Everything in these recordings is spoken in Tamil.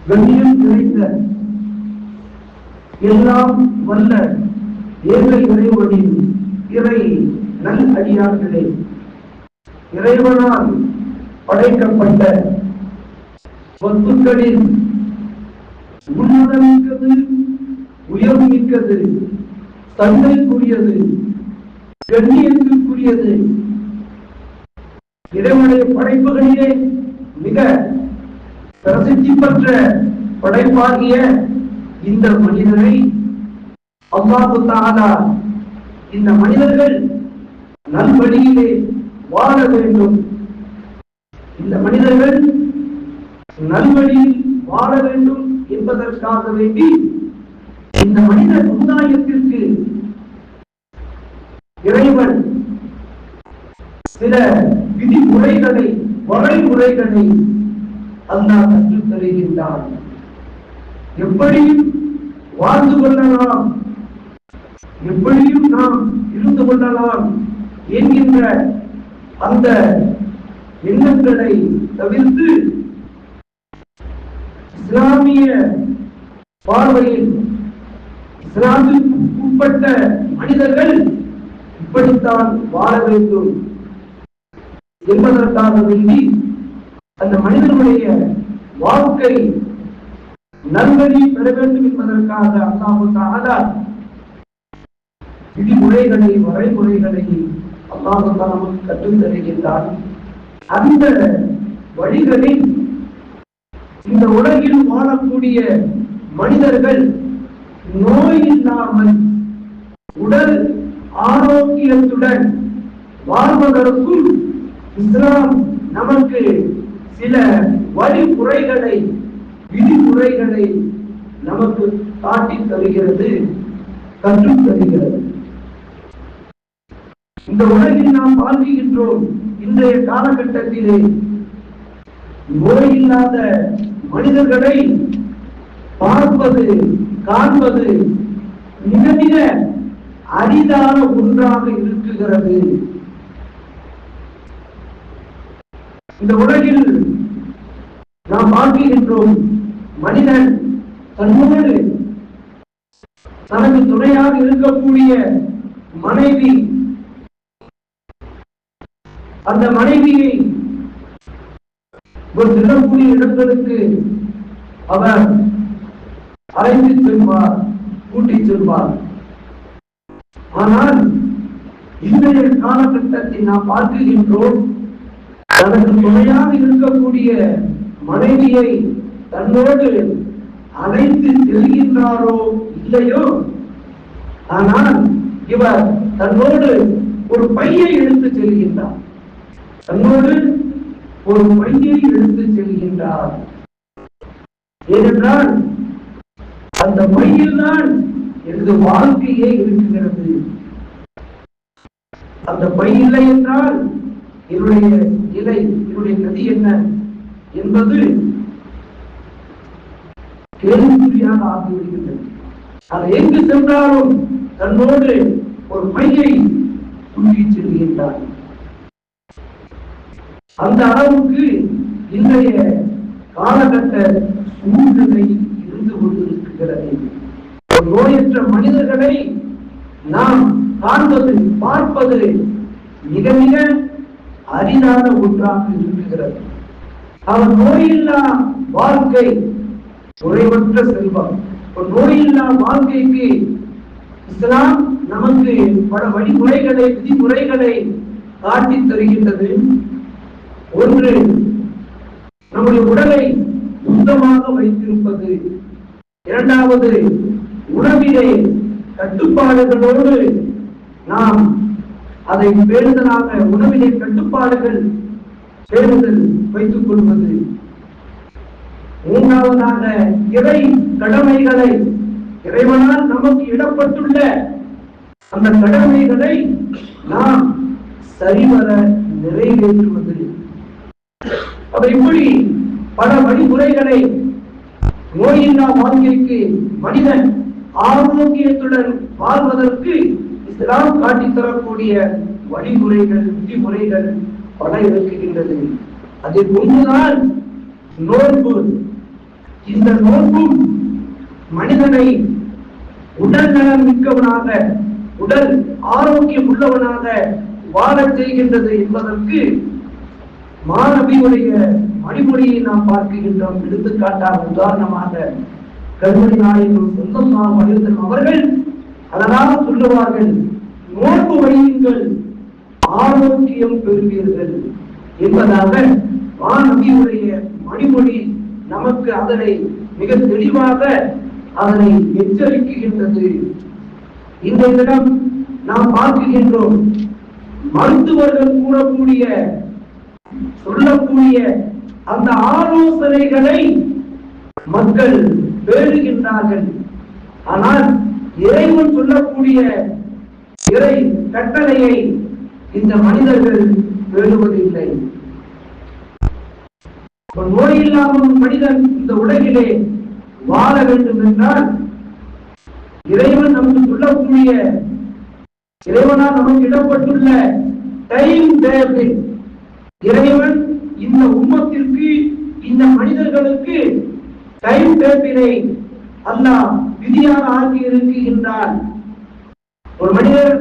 கண்ணியம் நிறைந்த எல்லாம் வல்ல ஏக இறைவனின் இறை நல் அடியார்களே, இறைவனால் படைக்கப்பட்ட சொத்துக்களில் உன்னதமிக்கது, உயர்மிக்கது, தந்தைக்குரியது, கண்ணியத்திற்குரியது, இறைவனுடைய படைப்புகளிலே மிக பிரசித்தி பெற்ற படைப்பாகிய இந்த மனிதரை அல்லாஹ் தஆலா இந்த மனிதர்கள் நல்வழியிலே வாழ வேண்டும், இந்த மனிதர்கள் நல்வழியில் வாழ வேண்டும் என்பதற்காக வேண்டி இந்த மனித சமுதாயத்திற்கு இறைவன் சில விதிமுறைகளை, வரைமுறைகளை அல்லாஹ் கற்றுத் தருகின்றான். எப்படியும் வாழ்ந்து கொள்ளலாம், எப்படியும் நாம் இருந்து கொள்ளலாம் என்கின்ற அந்த எண்ணங்களை தவிர்த்து இஸ்லாமிய பார்வையில் இஸ்லாமிற்கு உட்பட்ட மனிதர்கள் இப்படித்தான் வாழ வேண்டும் என்பதற்காக வேண்டி அந்த மனிதனுடைய வாழ்க்கை நல்வழி பெற வேண்டும் என்பதற்காக அல்லாஹ் தஆலா விதிமுறைகளை, வரைமுறைகளை அல்லாஹ் நமக்கு கற்றுத் தருகின்றான். அந்த வழிகளில் இந்த உலகில் வாழக்கூடிய மனிதர்கள் நோய் இல்லாமல் உடல் ஆரோக்கியத்துடன் வாழ்வதற்கும் இஸ்லாம் நமக்கு சில வழிமுறைகளை, விதிமுறைகளை நமக்கு காட்டித் தருகிறது, கற்றுத் தருகிறது. இந்த உலகில் நாம் வாழ்கின்றோம். இன்றைய காலகட்டத்திலே நோய் இல்லாத மனிதர்களை பார்ப்பது, காண்பது மிக மிக அரிதான ஒன்றாக இருக்குகிறது. இந்த உலகில் நாம் வாழ்கின்றோம். மனிதன் தன்னோடு தனக்கு துணையாக இருக்கக்கூடிய மனைவி, அந்த மனைவியை ஒரு செல்லக்கூடிய இடங்களுக்கு அவர் அழைத்து செல்வார், கூட்டிச் செல்வார். ஆனால் இன்றைய காலகட்டத்தில் நாம் பார்க்கின்றோம், தனக்கு துணையாக இருக்கக்கூடிய மனைவியை தன்னோடு அழைத்து செல்கின்றாரோ இல்லையோ, ஆனால் இவர் தன்னோடு ஒரு பையை எடுத்து செல்கின்றார், தன்னோடு ஒரு பையை எடுத்து செல்கின்றார். ஏனென்றால் அந்த பையில் தான் எனது வாழ்க்கையே இருக்கிறது. அந்த பை இல்லை என்றால் என்னுடைய நிலை, என்னுடைய கதி என்ன என்பது கேள்விக்குறியாக ஆகிவிடுகிறது. அது எங்கு சென்றாலும் தன்னோடு ஒரு பையை தூக்கிச் செல்கின்றார். அந்த அளவுக்கு இன்றைய காலகட்ட சூழ்நிலை இருந்து கொண்டிருக்கிறது. நோயற்ற மனிதர்களை நாம் காண்பது, பார்ப்பது மிக மிக அரிதான ஒன்றாக இருக்கிறது. அவர் நோயில்லா வாழ்க்கை, குறைவற்ற செல்வம். ஒரு நோயில்லா வாழ்க்கைக்கு இஸ்லாம் நமக்கு பல வழிமுறைகளை, விதிமுறைகளை காட்டித் தருகின்றது. ஒன்று, நம்முடைய உடலை சுத்தமாக வைத்திருப்பது. இரண்டாவது, உணவிலே கட்டுப்பாடுகளோடு நாம் அதை பேணுதலாக உணவிலே கட்டுப்பாடுகள் பேணுதல் வைத்துக் கொள்வது. மூன்றாவதாக, இறை கடமைகளை, இறைவனால் நமக்கு இடப்பட்டுள்ள அந்த கடமைகளை நாம் சரிவர நிறைவேற்றுவது. அதை இப்படி பல வழிமுறைகளை நோயில்லா வாழ்க்கைக்கு, மனிதன் ஆரோக்கியத்துடன் வாழ்வதற்கு இஸ்லாம் காட்டித் தரக்கூடிய வழிமுறைகள், விதிமுறைகள் பல இருக்கின்றது. அதை ஒன்றுதான் நோன்பு. இந்த நோன்பும் மனிதனை உடல் நலம் மிக்கவனாக, உடல் ஆரோக்கியம் உள்ளவனாக வாழச் செய்கின்றது என்பதற்கு மாணவியுடைய மணிமொழியை நாம் பார்க்கின்றோம். எடுத்துக்காட்டாக உதாரணமாக கண்மணி நாயகம் ஸல்லல்லாஹு அலைஹி வஸல்லம் அவர்கள் அதனால சொல்லுவார்கள், நோன்பு வையுங்கள் ஆரோக்கியம் பெறுவீர்கள் என்பதாக மாணவியுடைய மணிமொழி நமக்கு அதனை மிக தெளிவாக அதனை எச்சரிக்கின்றது. இந்த தினம் நாம் பார்க்கின்றோம், மருத்துவர்கள் கூறக்கூடிய சொல்லக்கூடிய அந்த ஆலோசனைகளை மக்கள் பேணுகின்றார்கள். ஆனால் இறைவன் சொல்லக்கூடிய இறை கட்டளையை இந்த மனிதர்கள் பேணுவதில்லை. நோய் இல்லாமல் மனிதன் இந்த உலகிலே வாழ வேண்டும் என்றால் இறைவன் நமக்கு சொல்லக்கூடிய, இறைவனால் நமக்கு இடப்பட்டுள்ள டைம் டேபிள், இறைவன் இந்த உம்மத்திற்கு, இந்த மனிதர்களுக்கு டைம் டேபிளை அல்லாஹ் விதியாக ஆக்கி இருக்கின்றான். ஒரு மனிதர்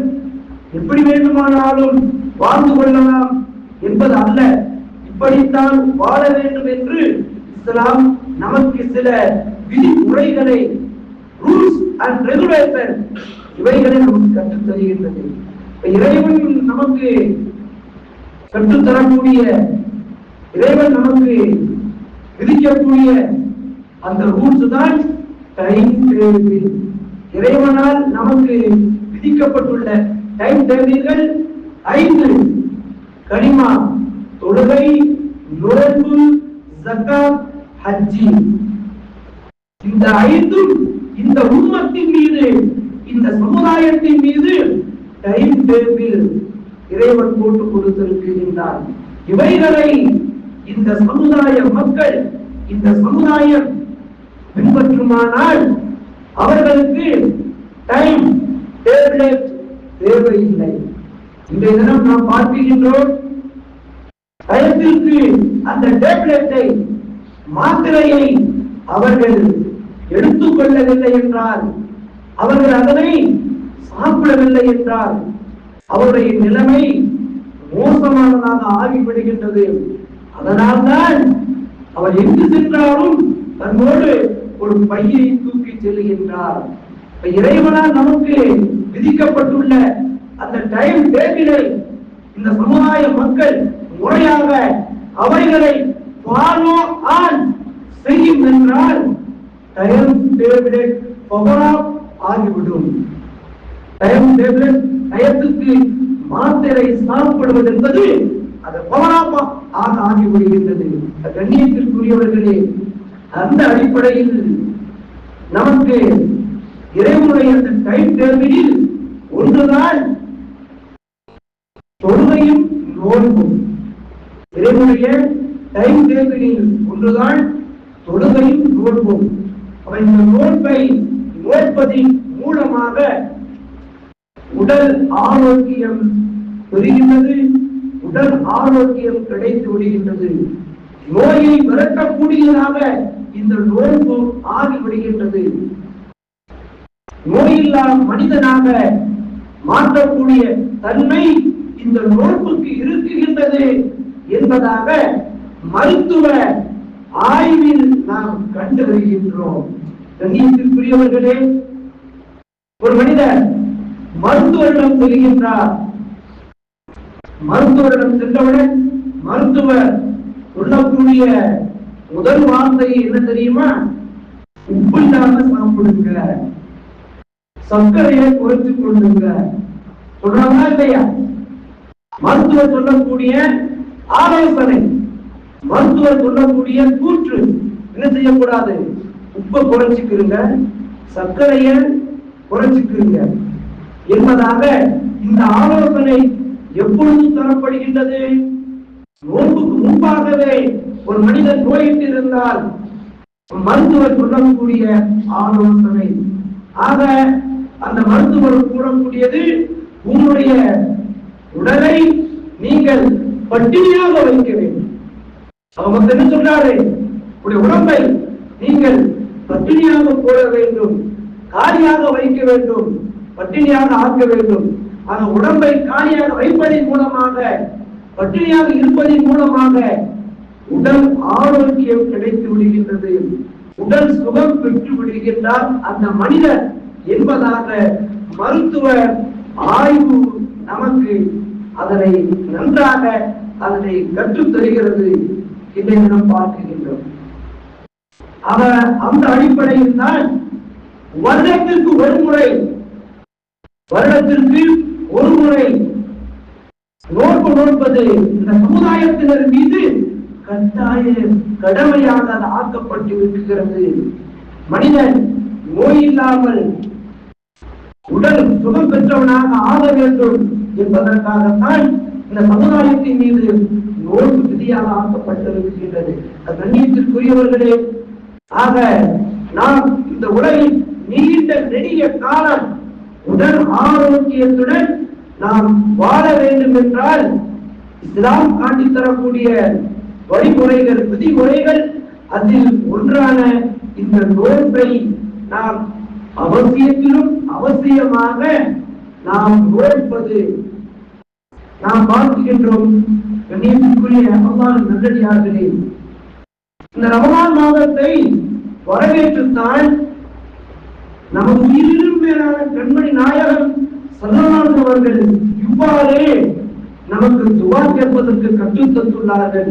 எப்படி வேண்டுமானாலும் வாழ்ந்து கொள்ளலாம் என்பது அல்ல, இப்படித்தான் வாழ வேண்டும் என்று இஸ்லாம் நமக்கு சில விதிமுறைகளை, ரூல்ஸ் அண்ட் ரெகுலேஷன், இவைகளை நமக்கு கற்றுத் தருகின்றது. இறைவன் நமக்கு கற்றுத்தரக்கூடிய, இறைவன் நமக்கு விதிக்கக்கூடிய அந்த ரூல்ஸ் தான் டைம் டேபிள். இறைவனால் நமக்கு விதிக்கப்பட்டுள்ள டைம் டேபிள்கள் 5: கலிமா, தொழுகை, நோன்பு, ஜகாத், ஹஜ்ஜி. இந்த 5ம் இந்த உம்மத்தின் மீது, இந்த சமுதாயத்தின் மீது டைம் டேபிள் இறைவன் போட்டு கொடுத்திருக்கின்றார். இவைகளை இந்த சமுதாய மக்கள், இந்த சமுதாயம் பின்பற்றுமானால் அவர்களுக்கு டைம் டேபிள் தேவையில்லை. இன்றைய தினம் நாம் பார்க்கின்றோம், டயத்திற்கு அந்த டேப்லெட்டை, மாத்திரையை அவர்கள் எடுத்துக்கொள்ளவில்லை என்றால், அவர்கள் அதனை சாப்பிடவில்லை என்றால் அவருடைய நிலைமை மோசமானதாக ஆகிவிடுகின்றது. அதனால்தான் அவர் எங்கு சென்றாலும் தன்னோடு ஒரு பையை தூக்கி செல்கின்றார். இறைவனால் நமக்கு விதிக்கப்பட்டுள்ள அந்த டைம் டேபிளை இந்த சமுதாய மக்கள் முறையாக அவைகளை ஃபாலோ ஆன் செய்யும் என்றால் டைம் டேபிளை பவர் ஆகிவிடும். டைம் டேபிள், டயத்துக்கு மாத்திரை சாப்பிடுவது என்பது அது பவராப்பா ஆகிவிடுகின்றது. கண்ணியத்திற்குரியவர்களே, அந்த அடிப்படையில் நமக்கு இறைவனுடைய அந்த டைம் டேபிளில் ஒன்றுதான் தொழுகையும் நோன்பும். இறைவனுடைய டைம் டேபிளில் ஒன்றுதான் தொழுகையும் நோன்பும். இந்த நோன்பை நோற்பதின் மூலமாக உடல் ஆரோக்கியம் பெறுகின்றது, உடல் ஆரோக்கியம் கிடைத்து விடுகின்றது. நோயை விரட்டக்கூடியதாக இந்த நோன்பு ஆகிவிடுகின்றது. நோயில்லா மனிதனாக மாற்றக்கூடிய தன்மை இந்த நோன்புக்கு இருக்குகின்றது என்பதாக மருத்துவ ஆய்வில் நாம் கண்டு வருகின்றோம். கண்ணியத்திற்குரியவர்களே, ஒரு மனிதர் மருத்துவரிடம் செல்கின்றார். மருத்துவரிடம் சென்றவுடன் மருத்துவர் சொல்லக்கூடிய முதல் வார்த்தை என்ன தெரியுமா? உப்பு இல்லாம சாப்பிடுங்க, சர்க்கரையை குறைத்துக் கொள்ளுங்க சொல்றாங்களா இல்லையா? மருத்துவர் சொல்லக்கூடிய ஆலோசனை, மருத்துவர் சொல்லக்கூடிய கூற்று என்ன செய்யக்கூடாது? உப்பை குறைச்சிக்கிறங்க, சர்க்கரைய குறைச்சிக்கிறங்க என்பதாக இந்த ஆலோசனை எப்பொழுது தரப்படுகின்றது? நோன்புக்கு முன்பாகவே ஒரு மனிதன் நோயிட்டு இருந்தால் மருத்துவர் சொல்லக்கூடிய ஆலோசனை. ஆக அந்த மருத்துவர் கூறக்கூடியது, உங்களுடைய உடலை நீங்கள் பட்டினியாக வைக்க வேண்டும். அவங்க என்ன சொல்றாரு? உடைய உடம்பை நீங்கள் பட்டினியாக போட வேண்டும், காலியாக வைக்க வேண்டும், பட்டினியாக ஆக்க வேண்டும். அந்த உடம்பை காலியாக வைப்பதன் மூலமாக, பட்டினியாக இருப்பதன் மூலமாக உடல் ஆரோக்கியம் கிடைத்து விடுகின்றது, உடல் சுகம் பெற்று விடுகின்றார் அந்த மனிதர் என்பதாக மருத்துவ ஆய்வு நமக்கு அதனை நன்றாக அதனை கற்றுத் தருகிறது இதை நாம் பார்க்கின்றோம். அந்த அடிப்படையில் தான் வருடத்திற்கு ஒரு முறை நோன்பு நோன்பது இந்த சமுதாயத்தினர் மீது கட்டாய கடமையாக ஆக்கப்பட்டு இருக்கிறது. மனிதன் நோய் இல்லாமல் உடல் சுகம் பெற்றவனாக ஆக வேண்டும் என்பதற்காகத்தான் இந்த சமுதாயத்தின் மீது நோன்பு விதியாக ஆக்கப்பட்டிருக்கின்றது. கண்ணியத்திற்குரியவர்களே, ஆக நாம் இந்த உலகில் நீண்ட நெடிய காலம் உடல் ஆரோக்கியத்துடன் நாம் வாழ வேண்டும் என்றால் இஸ்லாம் காட்டித் தரக்கூடிய வழிமுறைகள், விதிமுறைகள், அதில் ஒன்றான இந்த நோன்பை நாம் அவசியத்திலும் அவசியமாக நாம் நோன்பது நாம் பார்க்கின்றோம். கண்ணியத்திற்குரிய ரமலான் நல்லடியார்களே, இந்த ரமலான் மாதத்தை வரவேற்றுத்தான் நமது உயிரிலும் மேலான கண்மணி நாயகம் ஸல்லல்லாஹு அவர்கள் இவ்வாறே நமக்கு துஆ கேட்பதற்கு கற்றுத் தந்துள்ளார்கள்.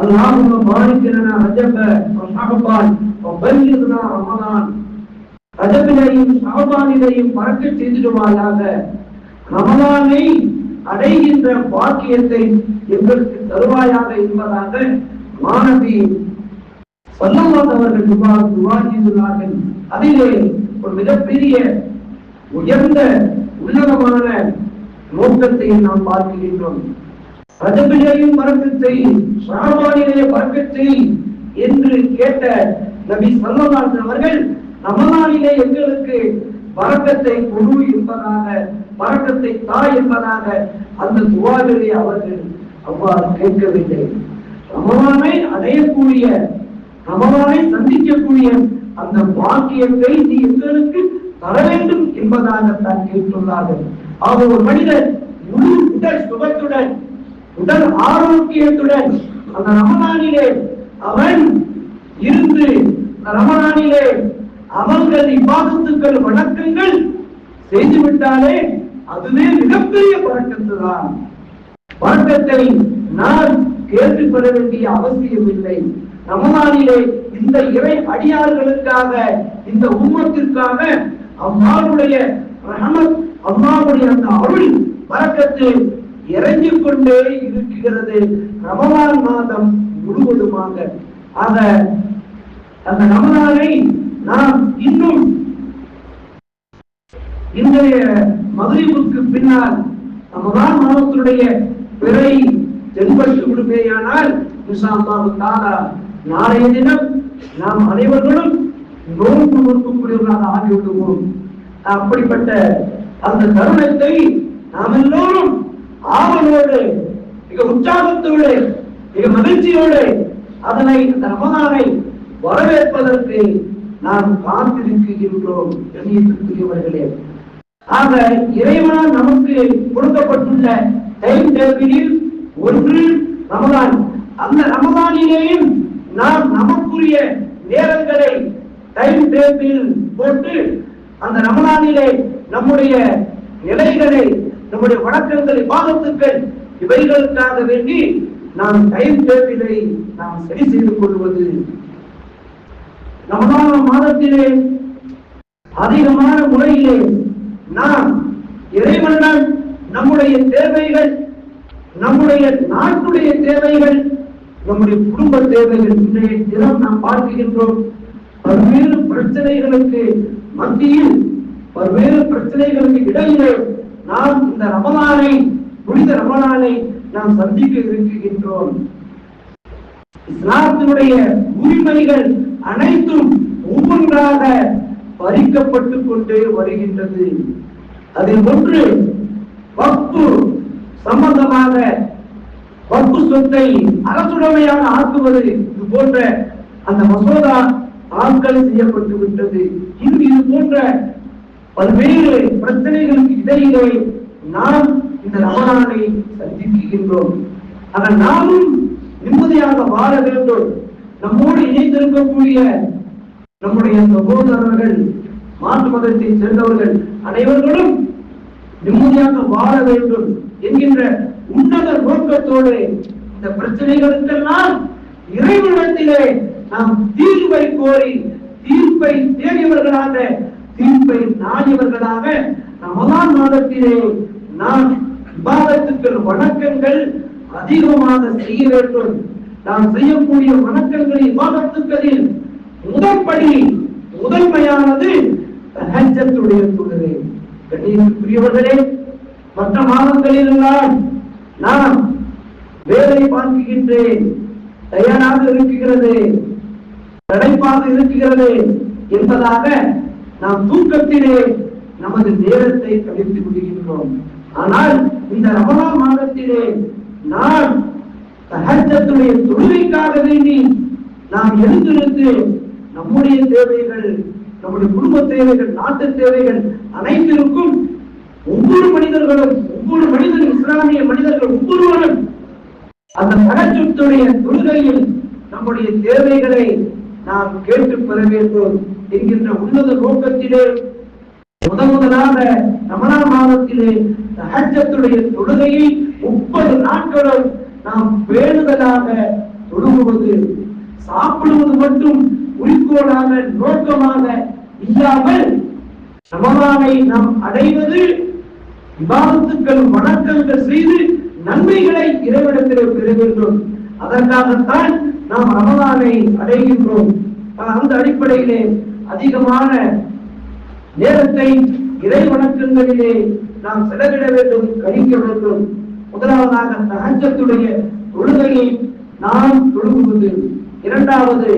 அல்லாஹும்ம பாரிக் லனா ரஜப வ ஷஅபான் வ பல்லிக்னா ரமலான். ரஜபிலையும் ஷஅபானிலையும் பரக்கத் செய்திடுவாயாக. ரமலானை அடைகின்ற பாக்கியத்தை எங்களுக்கு தருவாயாக என்பதாக மாணவி ஸல்லல்லாஹு அவர்கள் துஆ செய்துள்ளார்கள். அதிலே ஒரு மிகப்பெரிய உயர்ந்த உன்னதமான நோக்கத்தை நாம் பார்க்கின்றோம். ரஜபிலேயும் பரக்கத்தை, ஷஅபானிலே பரக்கத்தை என்று கேட்ட நபி ஸல்லல்லாஹு அலைஹி அவர்கள் ரமலானிலே எங்களுக்கு பரக்கத்தை கொடு என்பதாக, பரக்கத்தை தா என்பதாக அந்த துஆவிலே அவர்கள் அவ்வாறு கேட்கவில்லை. ரமலானை அடையக்கூடிய, ரமலானை சந்திக்கக்கூடிய அந்த பாக்கியத்தை நீ எங்களுக்கு தர வேண்டும் என்பதாகத்தான் கேட்டுள்ளார்கள். ஆக ஒரு மனிதன் முழு உடல் சுகத்துடன், உடல் ஆரோக்கியத்துடன் அந்த ரமலானிலே அவன் இருந்து, ரமலானிலே அமல்கள், இபாதத்துக்கள், வணக்கங்கள் செய்துவிட்டாலே அதுவே மிகப்பெரிய பழக்கத்துதான். பழக்கத்தை நான் கேட்டுப்பட வேண்டிய அவசியம் இல்லை. ரமலானிலே இந்த இறை அடியார்களுக்காக, இந்த உம்மத்திற்காக அல்லாஹ்வுடைய ரஹமத், அல்லாஹ்வுடைய அந்த அருள் பரக்கத்து இறங்கிக் கொண்டே இருக்கிறது ரமலான் மாதம் முழுவதுமாக. ஆக அந்த ரமலானை நாம் இன்னும் இன்றைய மக்ரிபுக்கு பின்னால் ரமலான் மாதத்துடைய பிறை தென்பட்டு விடுமேயானால் இன்ஷா அல்லாஹ் தஆலா நாளைய தினம் நாம் அனைவர்களும் நோன்பு நோக்கக்கூடியவர்களாக ஆகிவிடுவோம். அப்படிப்பட்ட அந்த தருணத்தை நாம் எல்லோரும் ஆவலோடு, மிக உற்சாகத்தோடு, மிக மகிழ்ச்சியோடு அதனை, அந்த ரமலானை வரவேற்பதற்கு நாம் காத்திருக்கின்றோம். கண்ணியத்திற்குரியவர்களே, ஆக இறைவனால் நமக்கு கொடுக்கப்பட்டுள்ள டைம் டேபிளில் ஒன்று ரமலான். அந்த ரமலானிலேயும் நாம் நமக்குரிய நேரங்களை டைம் டேபிள் போட்டு அந்த ரமலானிலே நம்முடைய நிலைகளை, நம்முடைய வணக்கங்கள், இபாதத்துக்கள் இவைகளுக்காக வேண்டி நாம் டைம் டேபிளை நாம் சரி செய்து கொள்வது. ரமலான் மாதத்திலே அதிகமான முறையிலே நாம் இறைவனிடம் நம்முடைய தேவைகள், நம்முடைய நாட்டுடைய தேவைகள், நம்முடைய குடும்ப தேவைகள், இன்றைய தினம் நாம் பார்க்கின்றோம். பல்வேறு பிரச்சனைகளுக்கு மத்தியில், பல்வேறு பிரச்சனைகளுக்கு இடையிலே நாம் இந்த ரமலானை, புனித ரமலானை நாம் சந்திக்க இருக்கின்றோம். இஸ்லாத்தினுடைய உரிமைகள் அனைத்தும் ஒவ்வொன்றாக பறிக்கப்பட்டுக் கொண்டே வருகின்றது. அதில் ஒன்று வக்ஃபு சம்பந்தமாக, வக்ஃபு சொத்தை அரசுடைமையாக ஆக்குவது, இது போன்ற அந்த மசோதா ஆட்கள் செய்யப்பட்டு விட்டது. இது போன்ற பல்வேறு பிரச்சனைகளுக்கு இடையிலே நாம் இந்த ரமலானை சந்திக்கின்றோம். ஆனால் நாமும் நிம்மதியாக வாழ வேண்டும். நம்மோடு இணைந்திருக்கக்கூடிய நம்முடைய சகோதரர்கள், மாற்று மதத்தை சேர்ந்தவர்கள் அனைவர்களும் நிம்மதியாக வாழ வேண்டும் என்கின்ற உன்னத நோக்கத்தோடு இந்த பிரச்சனைகளுக்கெல்லாம் இறைவனிடத்திலே நாம் தீர்வை கோரி, தீர்ப்பை தேடியவர்களாக, தீர்ப்பை நாடியவர்களாக ரமலான் மாதத்திலே நாம் இபாதத்துக்கள், வணக்கங்கள் அதிகமாக செய்ய வேண்டும். நாம் செய்யக்கூடிய வணக்கங்களில், இபாதத்துக்களில் முதற்படி, முதன்மையானது தஹஜ்ஜுடைய தொழுகை. கண்ணியத்திற்குரியவர்களே, மற்ற மாதங்களில் எல்லாம் நான் வேலை பார்க்கின்றேன், தயாராக இருக்கிறது, கடைப்பாக இருக்கிறது என்பதாக நாம் தூக்கத்திலே நமது நேரத்தை கழித்து விடுகின்றோம். ஆனால் இந்த ரமலான் மாதத்திலே நாம் தஹஜ்ஜுடைய தொழுகைக்காக வேண்டி நாம் எழுந்திருந்து நம்முடைய தேவைகள், நம்முடைய குடும்ப தேவைகள், நாட்டு தேவைகள் அனைத்திற்கும் ஒவ்வொரு மனிதர்களும், ஒவ்வொரு மனிதனும், இஸ்லாமிய மனிதர்கள் ஒவ்வொருவரும் அந்த தஹஜ்ஜுடைய தொழுகையில் நம்முடைய தேவைகளை நாம் கேட்டு பெற வேண்டும் என்கின்ற உன்னத நோக்கத்திலே முதலாக ரமலான் மாதத்திலே தஹஜ்ஜுடைய தொழுகையை 30 நாட்களும் நாம் பேணுதலாக தொழுகுவது, சாப்பிடுவது மட்டும் குறிக்கோளாக, நோக்கமாக இல்லாமல் ரமலானை நாம் அடைவது, இபாதத்துக்கள், வணக்கங்கள் செய்து நன்மைகளை இறைவனிடத்திலே பெற வேண்டும். அதற்காகத்தான் நாம் ரமலானை அடைகின்றோம். அந்த அடிப்படையிலே அதிகமான நேரத்தை இறை வணக்கங்களிலே நாம் செலவிட வேண்டும், கழிக்க வேண்டும். முதலாவதாக தஹஜ்ஜுடைய தொழுகையை நாம் தொழுகுவது. இரண்டாவது,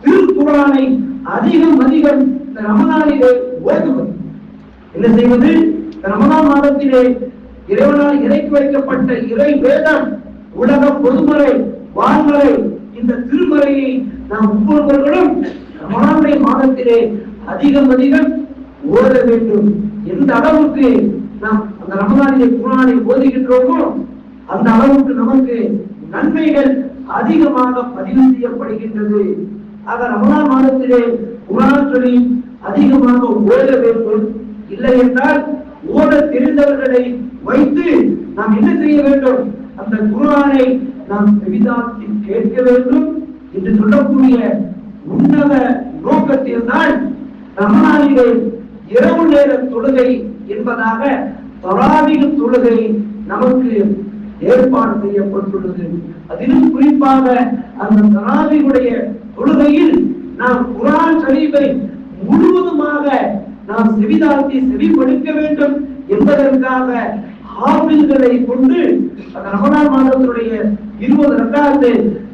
திருக்குர்ஆனை அதிகம் இந்த ரமலானிலே ஓதுவது. என்ன செய்வது? ரமலான் மாதத்திலே இறைவனால் இறக்கி வைக்கப்பட்ட இறை வேதம், உலக பொதுமறை, வான்மறை, இந்த திருமறையை நாம் ஒவ்வொருவர்களும் ரமலானுடைய மாதத்திலே அதிகம் ஓத வேண்டும். எந்த அளவுக்கு நாம் அந்த ரமலானிலே குர்ஆனை ஓதுகின்றோமோ அந்த அளவுக்கு நமக்கு நன்மைகள் அதிகமாக பதிவு செய்யப்படுகின்றது. ஆக ரமலான் மாதத்திலே குர்ஆன் ஷரீஃப் அதிகமாக ஓத வேண்டும். இல்லை என்றால் ஓத தெரிந்தவர்களை வைத்து நாம் என்ன செய்ய வேண்டும்? அந்த குர்ஆனை நாம் செவிதாக்கி கேட்க வேண்டும் என்று சொல்லக்கூடிய உன்னத நோக்கத்தில் தான் ரமலானிலே இரவு நேர தொழுகை என்பதாக தராவீஹ் தொழுகை நமக்கு ஏற்பாடு செய்யப்பட்டுள்ளது. அதிலும் குறிப்பாக அந்த தராவீஹுடைய தொழுகையில் நாம் குர்ஆன் ஷரீஃபை முழுவதுமாக நாம் செவிதாக்கி செவிமடுக்க வேண்டும் என்பதற்காக ஹாஃபில்களை கொண்டு அந்த ரமலான் மாதத்தினுடைய 20 ரக்காத்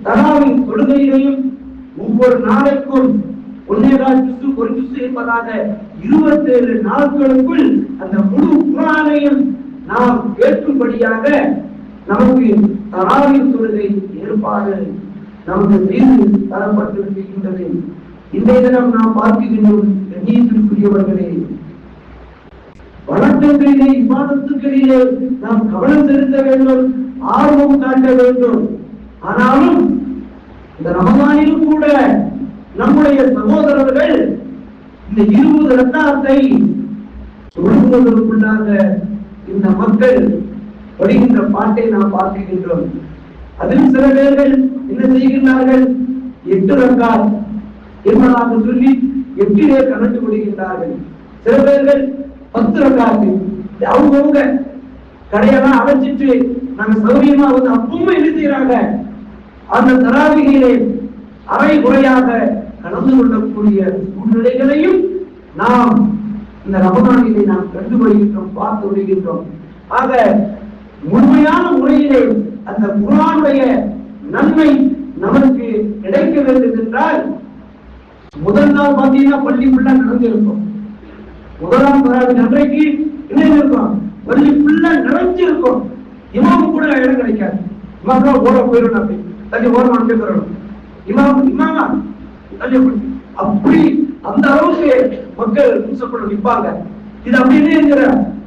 தராவீஹ் தொழுகையிலையும் ஒவ்வொரு நாளைக்கும் 1.25 ஜுஸ், 1 ஜுஸ் என்பதாக 27 நாட்களுக்குள் அந்த முழு குர்ஆனையும் நாம் கேட்கும்படியாக நமக்கு தராவீஹ் தொழுகை ஏற்பாடு நமக்கு செய்து தரப்பட்டிருக்கின்றது. இன்றைய தினம் நாம் பார்க்கின்றோம். கண்ணியத்திற்குரியவர்களே, வணக்கங்களிலே, இபாதத்துகளிலே நாம் கவனம் செலுத்த வேண்டும், ஆர்வம் காட்ட வேண்டும். ஆனாலும் இந்த ரமலானிலும் கூட நம்முடைய சகோதரர்கள் இந்த 20 ரக்காத்தை தொழுவதற்குள்ளாக இந்த மக்கள் படுகின்ற பாட்டை நாம் பார்க்கின்றோம். அதில் சில பேர்கள் என்ன செய்கின்றார்கள்? 8 ரக்காத் என்பதாக சொல்லி 8 கணக்கு விடுகின்றார்கள். சில பேர்கள் 10 ரக்காத்து அவங்க கடையெல்லாம் அழைச்சிட்டு நாங்க சௌரியமா வந்து அப்பவும் என்ன செய்யறாங்க? அந்த தராவீகிலே அரை குறையாக கலந்து கொள்ளக்கூடிய சூழ்நிலைகளையும் நாம் இந்த ரமலானிலே நாம் கண்டு வருகின்றோம், பார்த்து வருகின்றோம். ஆக முழுமையான முறையிலே அந்த குர்ஆனுடைய நன்மை நமக்கு கிடைக்க வேண்டும் என்றால் முதல் நாள் பார்த்தீங்கன்னா பள்ளி ஃபுல்லா நிறைஞ்சிருக்கும். முதலாம் தராவீஹ் அன்றைக்கு என்ன இருக்கும்? பள்ளி ஃபுல்லா நிறைஞ்சிருக்கும். இமாம் கூட இடம் கிடைக்காது. இமாம் ஓட போயிடும், அப்படி தள்ளி ஓரமா அனுப்பி வரணும். இமாமா தள்ளி அப்படி அந்த அளவுக்கு மக்கள் பூசப்பட நிற்பாங்க. இது அப்படின்னு இருக்கிற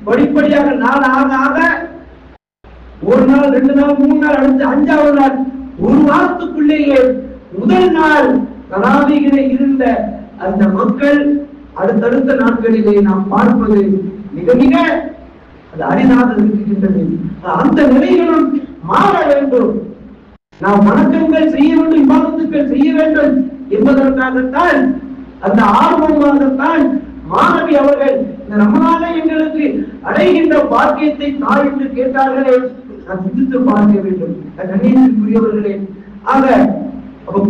படிப்படியாக நாள் ஆக ஆக ஒரு நாள், 2 நாள், 3 நாள், அடுத்து 5வது நாள், ஒரு வாரத்துக்குள்ளேயே முதல் நாள் தராவிகளை இருந்த அந்த மக்கள் அடுத்தடுத்த நாட்களிலே நாம் பார்ப்பது மிக மிக அது அரிதாக இருக்கின்றது. அந்த நிலைகளும் மாற வேண்டும். நாம் வணக்கங்கள் செய்ய வேண்டும், இபாதத்துக்கள் செய்ய வேண்டும் என்பதற்காகத்தான், அந்த ஆர்வமாகத்தான் மாணவி அவர்கள் இந்த ரமலானை எங்களுக்கு அடைகின்ற பாக்கியத்தை தாயிட்டு கேட்டார்களே, நான் சிந்தித்து பார்க்க வேண்டும். கண்ணியத்திற்குரியவர்களே, ஆக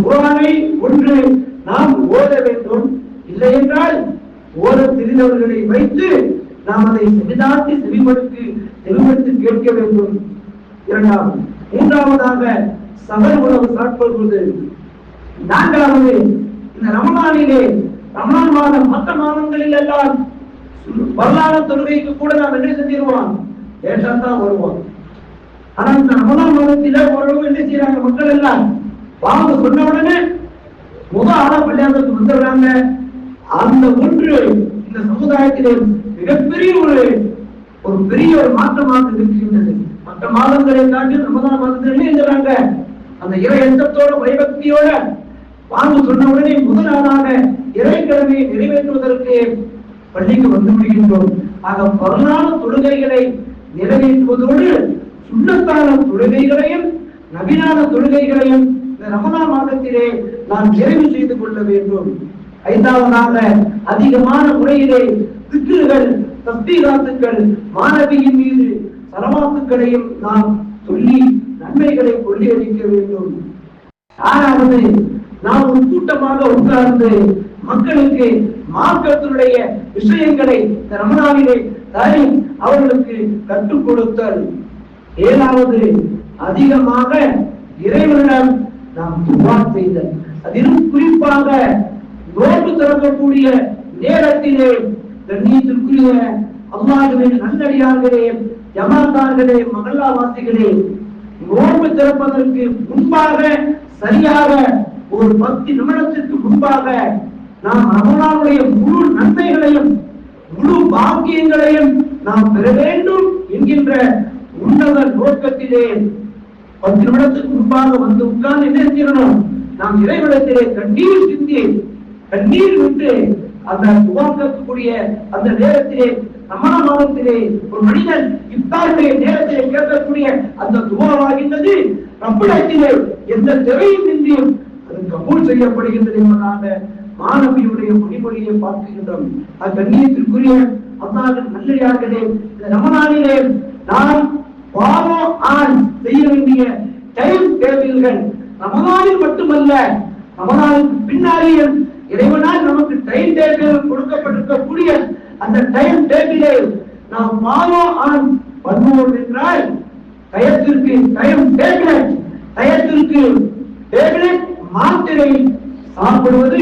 குர்ஆனை ஒன்று நாம் ஓத வேண்டும். இல்லை என்றால் ஓத தெரிந்தவர்களை வைத்து நாம் அதை செவிதாத்தி செவிமடுத்து கேட்க வேண்டும். மூன்றாவதாக சகல் உணவு சாப்பிடுவது. 4வது, இந்த ரமலானிலே, ரமலான் மாதம் மற்ற மாதங்களில் எல்லாம் வரலாறு தொழுகைக்கு கூட நாம் என்ன செஞ்சிருவோம், லேட்டா தான் வருவோம். ஆனா இந்த ரமலான் மாதத்தில ஓரளவு என்ன செய்யறாங்க மக்கள் எல்லாம், வாங்க சொன்ன உடனே ஆனா பள்ளியாசத்துக்கு வந்துடுறாங்க. அந்த ஒன்று இந்த சமுதாயத்திலே மிகப்பெரிய ஒரு பெரிய ஒரு மாற்றமாக இருக்கின்றது. மற்ற மாதங்களை தாண்டி ரமலான் மாதத்திலே இருக்கிறாங்க. அந்த இறை எண்ணத்தோட பயபக்தியோட வாங்க சொன்ன உடனே முதல் நாளாக இறைக்கிழமையை நிறைவேற்றுவதற்கு பள்ளிக்கு வந்து விடுகின்றோம். ஆக வரலாறு தொழுகைகளை நிறைவேற்றுவதோடு சுண்ணத்தான தொழுகைகளையும் நபியான தொழுகைகளையும் இந்த ரமலான் மாதத்திலே நாம் நிறைவு செய்து கொள்ள வேண்டும். 5வதாக அதிகமான முறையிலே திக்ருகள், தஸ்பீகாத்துக்கள், மாணவியின் மீது சலவாத்துக்களையும் நாம் சொல்லி நன்மைகளை கொள்ளையடிக்க வேண்டும். 6வது, நாம் ஒரு கூட்டமாக உட்கார்ந்து மக்களுக்கு மார்க்கத்தினுடைய விஷயங்களை ரமலானிலே அவர்களுக்கு கற்றுக் கொடுத்தல். 7வது, அதிகமாக இறைவனிடம் நாம் துஆ செய்தல். அதிலும் குறிப்பாக நோன்பு திறக்கக்கூடிய நேரத்திலே கண்ணியத்திற்குரிய அல்லாஹ்வின் நல்லடியார்களே, ஜமாத்தார்களே, மஹல்லாவாசிகளே, நோன்பு திறப்பதற்கு முன்பாக சரியாக ஒரு 10 நிமிடத்திற்கு முன்பாக நாம் ரமலானுடைய முழு நன்மைகளையும் முழு பாக்கியங்களையும் நாம் பெற வேண்டும் என்கின்ற உன்னத நோக்கத்திலே 10 நிமிடத்துக்கு முன்பாக வந்து உட்கார்ந்து என்ன செய்யணும், நாம் இறைவனத்திலே கண்ணீர் சிந்தி கண்ணீர் விட்டு அந்த துவாக்கக்கூடிய அந்த நேரத்திலே ரமலான் மாதத்திலே ஒரு மனிதன் இஃப்தாருடைய நேரத்திலே கேட்கக்கூடிய அந்த துவாவாகின்றது ரப்பிடத்திலே எந்த திரையும் இன்றியும் அது கபூல் செய்யப்படுகின்றது என்பதாக மாணவியுடைய மொழிமொழியை பார்க்கின்றோம். கண்ணியத்திற்குரிய அல்லாஹ்வின் நல்லடியார்களே, இந்த ரமலானிலே நாம் பாவம் ஆன் செய்ய வேண்டிய டைம் டேபிள்கள் ரமலானில் மட்டுமல்ல, ரமலானுக்கு பின்னாலேயும் இறைவனால் நமக்கு டைம் டேபிள் கொடுக்கப்பட்டிருக்கக்கூடிய அந்த டைம் டேபிளை நாம் ஃபாலோ ஆன் பண்ணுவோம் என்றால் டயத்திற்கு டைம் டயத்திற்கு டேப்லெட் மாத்திரை சாப்பிடுவது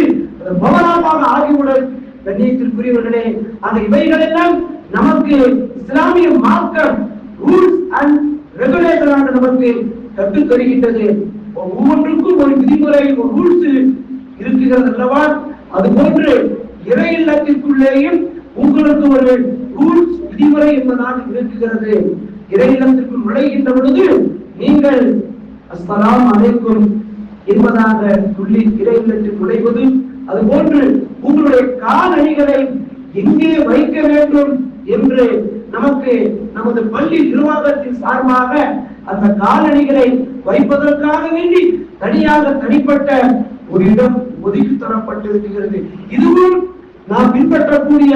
பவனமாக ஆகிவிடும். கண்ணியத்திற்குரியவர்களே, அந்த இவைகள் எல்லாம் நமக்கு இஸ்லாமிய மார்க்கம் ரூல்ஸ் அண்ட் ரெகுலேஷனாக நமக்கு கற்றுத் தருகின்றது. ஒவ்வொன்றுக்கும் ஒரு விதிமுறை, ஒரு ரூல்ஸ் இருக்கிறது அல்லவா? அது போன்று இறை இல்லத்திற்குள்ளேயும் உங்களுக்கு ஒரு ரூல்ஸ் விதிமுறை என்பதாக இருக்கிறது. இறை இல்லத்திற்குள் நுழைகின்ற பொழுது நீங்கள் அஸ்ஸலாமு அலைக்கும் என்பதாக சொல்லி இறை இல்லத்தில் நுழைவது, அது போன்று உங்களுடைய காலணிகளை எங்கே வைக்க வேண்டும் என்று நமக்கு நமது பள்ளி நிர்வாகத்தின் சார்பாக அந்த காலணிகளை வைப்பதற்காக வேண்டி தனியாக தனிப்பட்ட ஒரு இடம் ஒதுக்கி தரப்பட்டிருக்கிறது. இதுவும் நாம் பின்பற்றக்கூடிய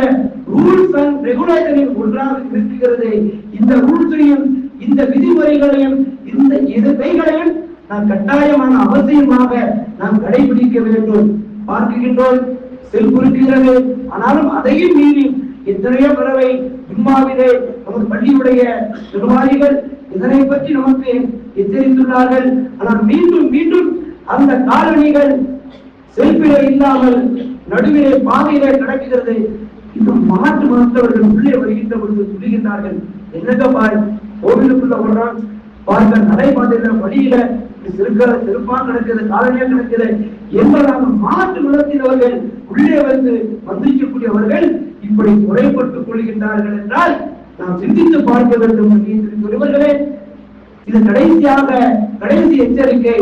ரூல்ஸ் அண்ட் ரெகுலேஷனில் ஒன்றாக இருக்கிறது. இந்த ரூல்ஸையும் இந்த விதிமுறைகளையும் இந்த எதிர்ப்பைகளையும் நாம் கட்டாயமான அவசியமாக நாம் கடைபிடிக்க வேண்டும். பார்க்கின்றோம், செல்புறுகிறது. ஆனாலும் அதையும் மீறி எத்தனையோ பறவை ஜும்மாவிலே நமது பள்ளியுடைய நிர்வாகிகள் இதனை பற்றி நமக்கு எச்சரித்துள்ளார்கள். ஆனால் மீண்டும் மீண்டும் அந்த காலணிகள் செல்பிலே இல்லாமல் நடுவிலே பாதையிலே நடக்கிறது. இன்னும் மாற்று மருத்துவர்கள் உள்ளே வருகின்ற பொழுது சொல்லுகின்றார்கள், என்னங்க பாய் கோவிலுக்குள்ள வர்றான், பார்க்க நடைபாதையில வழியில செருப்பான் நடக்குது, காலனியா நடக்குது என்பதாக மாற்று மதத்தினவர்கள் உள்ளே வந்திருக்கக்கூடியவர்கள் இப்படி முறைப்பட்டுக் கொள்கின்றார்கள் என்றால் நாம் சிந்தித்து பார்க்க வேண்டும். இவர்களே, இது கடைசி எச்சரிக்கை.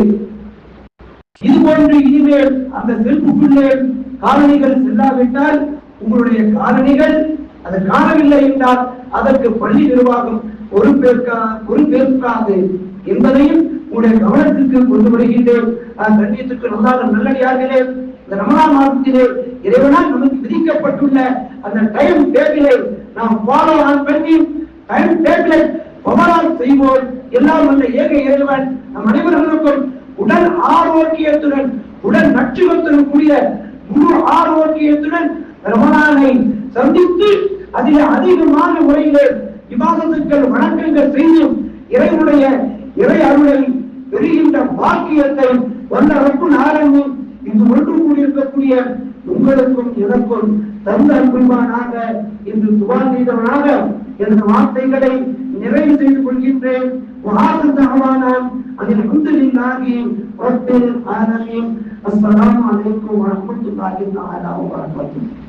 இது போன்று இனிமேல் அந்த செல்புக்குள்ளே காலணிகள் செல்லாவிட்டால் உங்களுடைய காலணிகள் அதை காணவில்லை என்றால் அதற்கு பள்ளி நிர்வாகம் பொறுப்பேற்காது என்பதையும் உங்களுடைய கவனத்திற்கு கொண்டு வருகின்றேன். கண்ணியத்துக்கு நல்லடியார்களே, இந்த ரமலான் மாதத்திலே இறைவனால் நமக்கு விதிக்கப்பட்டுள்ள அந்த டைம் டேபிளை நாம் ஃபாலோ ஆன் பண்ணி டைம் டேபிளை பவரால் செய்வோம். எல்லாம் வல்ல ஏக இறைவன் நம் அனைவர்களுக்கும் உடல் ஆரோக்கியத்துடன் உடல் நச்சுவத்துடன் கூடிய முழு ஆரோக்கியத்துடன் ரமலானை சந்தித்து அதில் அதிகமான முறையிலே இபாதத்துக்கள் வணக்கங்கள் செய்யும் இறைவனுடைய இறை அருளை பெறுகின்ற பாக்கியத்தை வந்த ரப்புல் ஆலமீன் இங்கு ஒன்று கூடியிருக்கக்கூடிய உங்களுக்கும் எனக்கும் தந்த அன்புமானாக என்று சுபாந்தீதவனாக என்ற வார்த்தைகளை நிறைவு செய்து கொள்கின்றேன். அதில் அல்ஹம்துலில்லாஹி ரப்பில் ஆலமீன். அஸ்ஸலாமு அலைக்கும் வரஹ்மத்துல்லாஹி வபரகாத்துஹு.